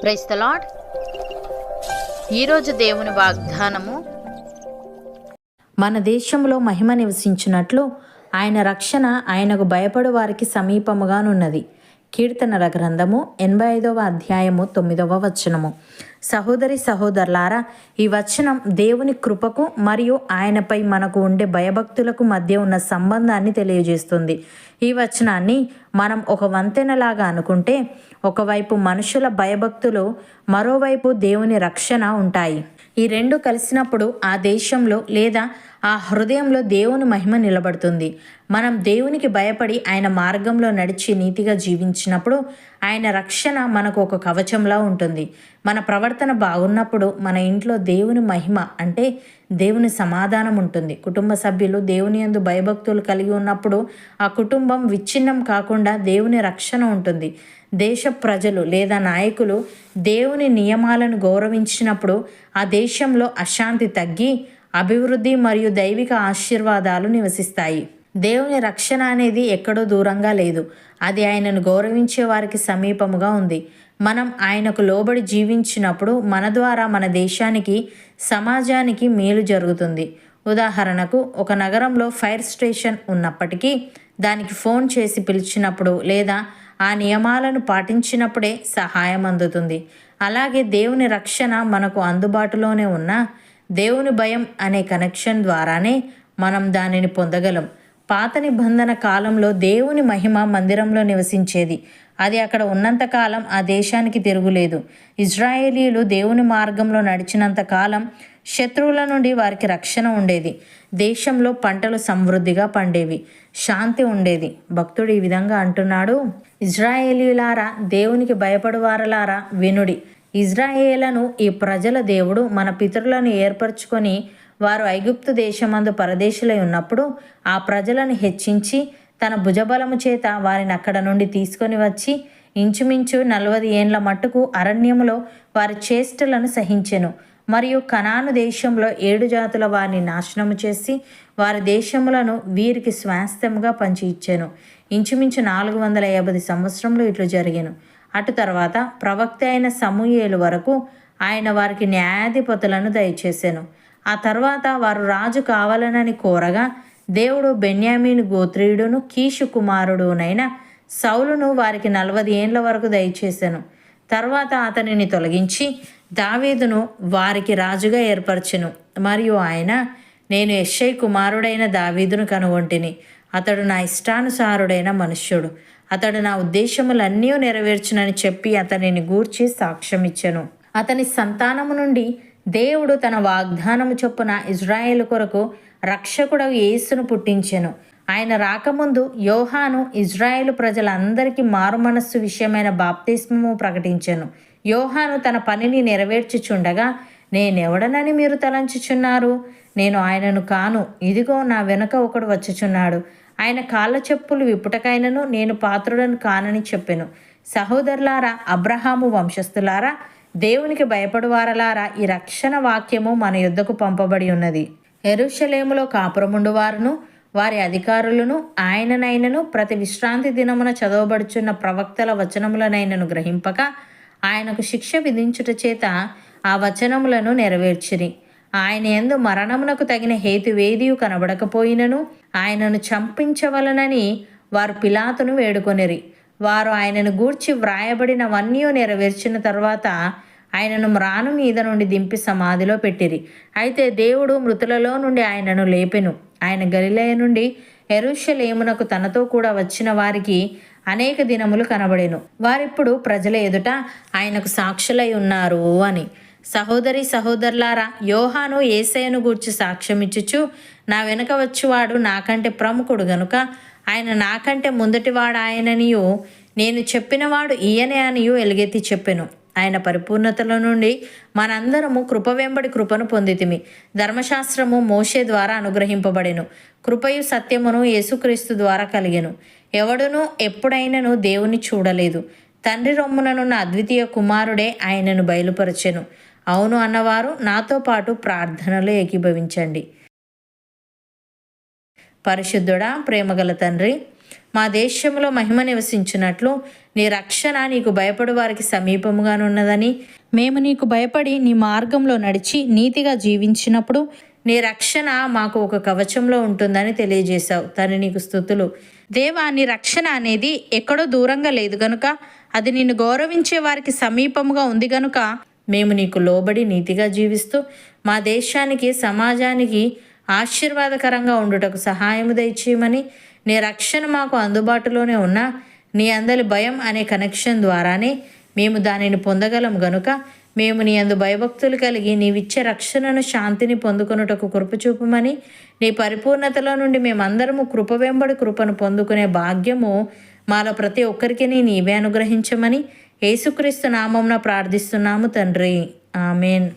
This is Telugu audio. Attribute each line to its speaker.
Speaker 1: Praise the lord. ఈరోజు దేవుని వాగ్దానము,
Speaker 2: మన దేశంలో మహిమ నివసించినట్లు ఆయన రక్షణ ఆయనకు భయపడు వారికి సమీపముగానున్నది. కీర్తనల గ్రంథము 85వ అధ్యాయము 9వ వచనము. సహోదరి సహోదరులారా, ఈ వచనం దేవుని కృపకు మరియు ఆయనపై మనకు ఉండే భయభక్తులకు మధ్య ఉన్న సంబంధాన్ని తెలియజేస్తుంది. ఈ వచనాన్ని మనం ఒక వంతెనలాగా అనుకుంటే, ఒకవైపు మనుషుల భయభక్తులు, మరోవైపు దేవుని రక్షణ ఉంటాయి. ఈ రెండు కలిసినప్పుడు ఆ దేశంలో లేదా ఆ హృదయంలో దేవుని మహిమ నిలబడుతుంది. మనం దేవునికి భయపడి ఆయన మార్గంలో నడిచి నీతిగా జీవించినప్పుడు ఆయన రక్షణ మనకు ఒక కవచంలా ఉంటుంది. మన ప్రవర్తన బాగున్నప్పుడు మన ఇంట్లో దేవుని మహిమ అంటే దేవుని సమాధానం ఉంటుంది. కుటుంబ సభ్యులు దేవుని యందు భయభక్తులు కలిగి ఉన్నప్పుడు ఆ కుటుంబం విచ్ఛిన్నం కాకుండా దేవుని రక్షణ ఉంటుంది. దేశ ప్రజలు లేదా నాయకులు దేవుని నియమాలను గౌరవించినప్పుడు ఆ దేశంలో అశాంతి తగ్గి అభివృద్ధి మరియు దైవిక ఆశీర్వాదాలు నివసిస్తాయి. దేవుని రక్షణ అనేది ఎక్కడో దూరంగా లేదు, అది ఆయనను గౌరవించే వారికి సమీపముగా ఉంది. మనం ఆయనకు లోబడి జీవించినప్పుడు మన ద్వారా మన దేశానికి, సమాజానికి మేలు జరుగుతుంది. ఉదాహరణకు, ఒక నగరంలో ఫైర్ స్టేషన్ ఉన్నప్పటికీ దానికి ఫోన్ చేసి పిలిచినప్పుడు లేదా ఆ నియమాలను పాటించినప్పుడే సహాయం అందుతుంది. అలాగే దేవుని రక్షణ మనకు అందుబాటులోనే ఉన్న దేవుని భయం అనే కనెక్షన్ ద్వారానే మనం దానిని పొందగలం. పాత నిబంధన కాలంలో దేవుని మహిమ మందిరంలో నివసించేది. అది అక్కడ ఉన్నంతకాలం ఆ దేశానికి తిరుగులేదు. ఇజ్రాయేలీలు దేవుని మార్గంలో నడిచినంత కాలం శత్రువుల నుండి వారికి రక్షణ ఉండేది. దేశంలో పంటలు సమృద్ధిగా పండేవి, శాంతి ఉండేది. భక్తుడు ఈ విధంగా అంటున్నాడు: ఇజ్రాయేలీలారా, దేవునికి భయపడువారలారా వినుడి. ఇజ్రాయేలను ఈ ప్రజల దేవుడు మన పితరులను ఏర్పరచుకొని వారు ఐగుప్తు దేశమందు పరదేశులై ఉన్నప్పుడు ఆ ప్రజలను హెచ్చించి తన భుజబలము చేత వారిని అక్కడ నుండి తీసుకొని వచ్చి ఇంచుమించు 40 ఏండ్ల మట్టుకు అరణ్యములో వారి చేష్టలను సహించెను. మరియు కనాను దేశంలో 7 జాతుల వారిని నాశనము చేసి వారి దేశములను వీరికి స్వాస్థ్యముగా పంచి ఇచ్చెను. ఇంచుమించు 450 సంవత్సరంలో ఇట్లు జరిగెను. అటు తర్వాత ప్రవక్త అయిన సమూయేలు వరకు ఆయన వారికి న్యాయాధిపతులను దయచేసెను. ఆ తర్వాత వారు రాజు కావాలనని కోరగా దేవుడు బెన్యామీను గోత్రీయుడును కీషు కుమారుడునైన సౌలును వారికి 40 ఏండ్ల వరకు దయచేసెను. తర్వాత అతనిని తొలగించి దావీదును వారికి రాజుగా ఏర్పరచెను. మరియు ఆయన, నేను యెష్షై కుమారుడైన దావీదును కనుగొంటిని. అతడు నా ఇష్టానుసారుడైన మనుష్యుడు, అతడు నా ఉద్దేశములన్నీ నెరవేర్చునని చెప్పి అతనిని గూర్చి సాక్ష్యమిచ్చెను. అతని సంతానము నుండి దేవుడు తన వాగ్దానము చొప్పున ఇజ్రాయేలు కొరకు రక్షకుడగు యేసును పుట్టించెను. ఆయన రాకముందు యోహాను ఇజ్రాయేలు ప్రజలందరికీ మారుమనస్సు విషయమైన బాప్తిస్మము ప్రకటించెను. యోహాను తన పనిని నెరవేర్చుచుండగా, నేనెవడనని మీరు తలంచుచున్నారు? నేను ఆయనను కాను, ఇదిగో నా వెనుక ఒకడు వచ్చుచున్నాడు. ఆయన కాళ్ళ చెప్పులు విప్పుటకైనను నేను పాత్రుడను కానని చెప్పెను. సహోదరులారా, అబ్రహాము వంశస్థులారా, దేవునికి భయపడువారలారా, ఈ రక్షణ వాక్యము మన యుద్ధకు పంపబడి ఉన్నది. యెరూషలేములో కాపురముండు వారును వారి అధికారులను ఆయననైనను ప్రతి విశ్రాంతి దినమున చదవబడుచున్న ప్రవక్తల వచనములనైనను గ్రహింపక ఆయనకు శిక్ష విధించుట చేత ఆ వచనములను నెరవేర్చిరి. ఆయన యందు మరణమునకు తగిన హేతువేదియు కనబడకపోయినను ఆయనను చంపించవలనని వారు పిలాతును వేడుకొనిరి. వారు ఆయనను గూర్చి వ్రాయబడినవన్నీ నెరవేర్చిన తర్వాత ఆయనను మ్రాను మీద నుండి దింపి సమాధిలో పెట్టిరి. అయితే దేవుడు మృతులలో నుండి ఆయనను లేపెను. ఆయన గలిలయ నుండి యెరూషలేమునకు తనతో కూడా వచ్చిన వారికి అనేక దినములు కనబడెను. వారిప్పుడు ప్రజల ఎదుట ఆయనకు సాక్షులై ఉన్నారు అని. సహోదరి సహోదరులారా, యోహాను యేసయ్యను గూర్చి సాక్ష్యమిచ్చుచు, నా వెనుక వచ్చువాడు నాకంటే ప్రముఖుడు గనుక ఆయన నాకంటే ముందటివాడు ఆయననియు, నేను చెప్పినవాడు ఈయనే అనియు ఎలుగెత్తి చెప్పెను. ఆయన పరిపూర్ణతల నుండి మనందరము కృప వెంబడి కృపను పొందితిమి. ధర్మశాస్త్రము మోషే ద్వారా అనుగ్రహింపబడెను, కృపయు సత్యమును యేసుక్రీస్తు ద్వారా కలిగెను. ఎవడునూ ఎప్పుడైనను దేవుని చూడలేదు. తండ్రి రొమ్ముననున్న అద్వితీయ కుమారుడే ఆయనను బయలుపరచెను. అవును అన్నవారు నాతో పాటు ప్రార్థనలో ఏకీభవించండి. పరిశుద్ధుడా, ప్రేమగల తండ్రి, మా దేశంలో మహిమ నివసించినట్లు నీ రక్షణ నీకు భయపడు వారికి సమీపముగానున్నదని, మేము నీకు భయపడి నీ మార్గంలో నడిచి నీతిగా జీవించినప్పుడు నీ రక్షణ మాకు ఒక కవచంలో ఉంటుందని తెలియజేశావు. తండ్రి నీకు స్తుతులు. దేవా, నీ రక్షణ అనేది ఎక్కడో దూరంగా లేదు గనుక, అది నిన్ను గౌరవించే వారికి సమీపముగా ఉంది గనుక మేము నీకు లోబడి నీతిగా జీవిస్తూ మా దేశానికి సమాజానికి ఆశీర్వాదకరంగా ఉండుటకు సహాయము దయచేయమని, నీ రక్షణ మాకు అందుబాటులోనే ఉన్న నీ అందరి భయం అనే కనెక్షన్ ద్వారానే మేము దానిని పొందగలం గనుక మేము నీ అందు భయభక్తులు కలిగి నీవిచ్చే రక్షణను శాంతిని పొందుకొనుటకు కృప చూపమని, నీ పరిపూర్ణతలో నుండి మేమందరము కృప వెంబడి కృపను పొందుకునే భాగ్యము మాలో ప్రతి ఒక్కరికి నీవే అనుగ్రహించమని యేసుక్రీస్తు నామమున ప్రార్థిస్తున్నాము తండ్రి. ఆమెన్.